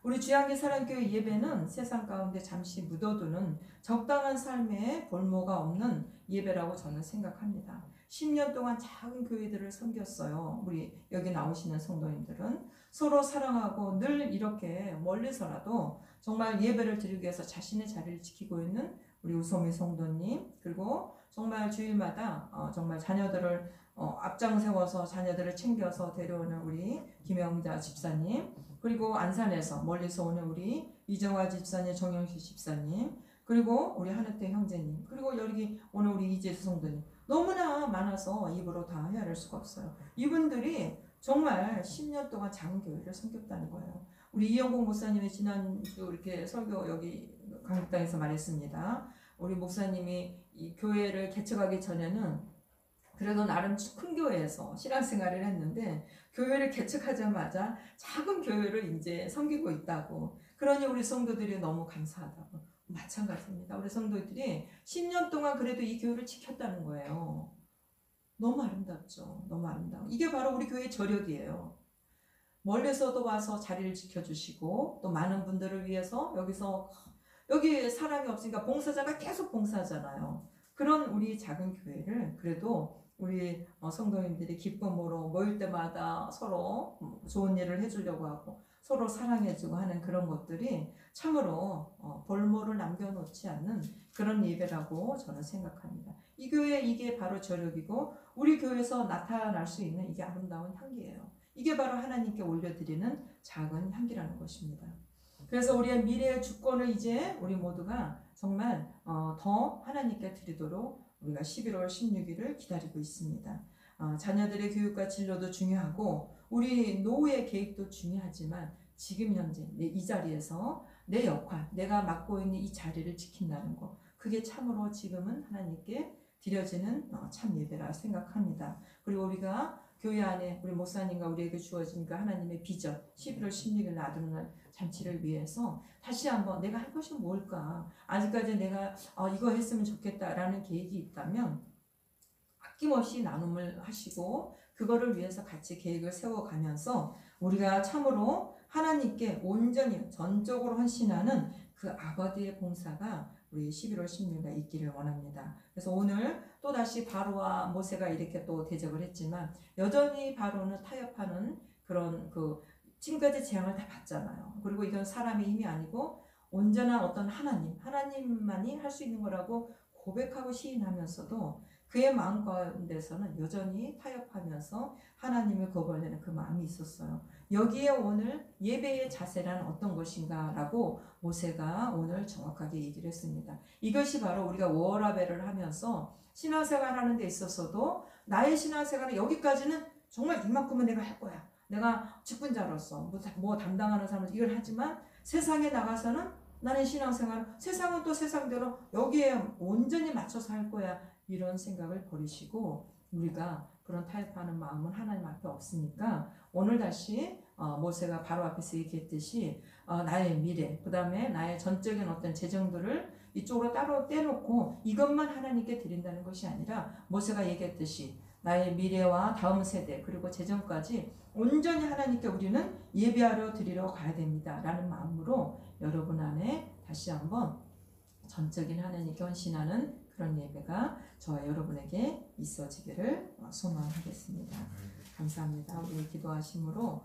우리 주양계 사랑교회 예배는 세상 가운데 잠시 묻어두는 적당한 삶의 볼모가 없는 예배라고 저는 생각합니다. 10년 동안 작은 교회들을 섬겼어요. 우리 여기 나오시는 성도님들은 서로 사랑하고 늘 이렇게 멀리서라도 정말 예배를 드리기 위해서 자신의 자리를 지키고 있는 우리 우소미 성도님, 그리고 정말 주일마다 정말 자녀들을 앞장 세워서 자녀들을 챙겨서 데려오는 우리 김영자 집사님, 그리고 안산에서 멀리서 오는 우리 이정화 집사님, 정영식 집사님, 그리고 우리 한혜태 형제님, 그리고 여기 오늘 우리 이재수 성도님, 너무나 많아서 입으로 다 헤아릴 수가 없어요. 이분들이 정말 10년 동안 작은 교회를 섬겼다는 거예요. 우리 이영공 목사님이 지난주 이렇게 설교 여기 강북당에서 말했습니다. 우리 목사님이 이 교회를 개척하기 전에는 그래도 나름 큰 교회에서 신앙생활을 했는데 교회를 개척하자마자 작은 교회를 이제 섬기고 있다고. 그러니 우리 성도들이 너무 감사하다고. 마찬가지입니다. 우리 성도들이 10년 동안 그래도 이 교회를 지켰다는 거예요. 너무 아름답죠. 너무 아름다워. 이게 바로 우리 교회의 저력이에요. 멀리서도 와서 자리를 지켜주시고 또 많은 분들을 위해서 여기 사람이 없으니까 봉사자가 계속 봉사하잖아요. 그런 우리 작은 교회를 그래도 우리 성도님들이 기쁨으로 모일 때마다 서로 좋은 일을 해주려고 하고 서로 사랑해주고 하는 그런 것들이 참으로 볼모를 남겨놓지 않는 그런 예배라고 저는 생각합니다. 이 교회 이게 바로 저력이고 우리 교회에서 나타날 수 있는 이게 아름다운 향기예요. 이게 바로 하나님께 올려드리는 작은 향기라는 것입니다. 그래서 우리의 미래의 주권을 이제 우리 모두가 정말 더 하나님께 드리도록 우리가 11월 16일을 기다리고 있습니다. 자녀들의 교육과 진로도 중요하고 우리 노후의 계획도 중요하지만 지금 현재 이 자리에서 내 역할, 내가 맡고 있는 이 자리를 지킨다는 것, 그게 참으로 지금은 하나님께 드려지는 참 예배라 생각합니다. 그리고 우리가 교회 안에 우리 목사님과 우리에게 주어진 그 하나님의 비전 11월 16일 나누는 잔치를 위해서 다시 한번 내가 할 것이 뭘까, 아직까지 내가 이거 했으면 좋겠다라는 계획이 있다면 아낌없이 나눔을 하시고 그거를 위해서 같이 계획을 세워가면서 우리가 참으로 하나님께 온전히 전적으로 헌신하는 그 아버지의 봉사가 우리 11월 16일에 있기를 원합니다. 그래서 오늘 또다시 바로와 모세가 이렇게 또 대적을 했지만 여전히 바로는 타협하는 그런 지금까지 재앙을 다 받잖아요. 그리고 이건 사람의 힘이 아니고 온전한 어떤 하나님만이 할 수 있는 거라고 고백하고 시인하면서도 그의 마음 가운데서는 여전히 타협하면서 하나님을 거부하려는 그 마음이 있었어요. 여기에 오늘 예배의 자세란 어떤 것인가 라고 모세가 오늘 정확하게 얘기를 했습니다. 이것이 바로 우리가 워라벨을 하면서 신앙생활 하는 데 있어서도 나의 신앙생활은 여기까지는 정말 이만큼은 내가 할 거야. 내가 직분자로서 뭐 담당하는 사람은 이걸 하지만 세상에 나가서는 나는 신앙생활, 세상은 또 세상대로 여기에 온전히 맞춰서 할 거야. 이런 생각을 버리시고 우리가 그런 타협하는 마음은 하나님 앞에 없으니까 오늘 다시 모세가 바로 앞에서 얘기했듯이 나의 미래, 그 다음에 나의 전적인 어떤 재정들을 이쪽으로 따로 떼놓고 이것만 하나님께 드린다는 것이 아니라 모세가 얘기했듯이 나의 미래와 다음 세대 그리고 재정까지 온전히 하나님께 우리는 예배하러 드리러 가야 됩니다 라는 마음으로 여러분 안에 다시 한번 전적인 하나님께 헌신하는 그런 예배가 저와 여러분에게 있어지기를 소망하겠습니다. 감사합니다. 우리 기도하심으로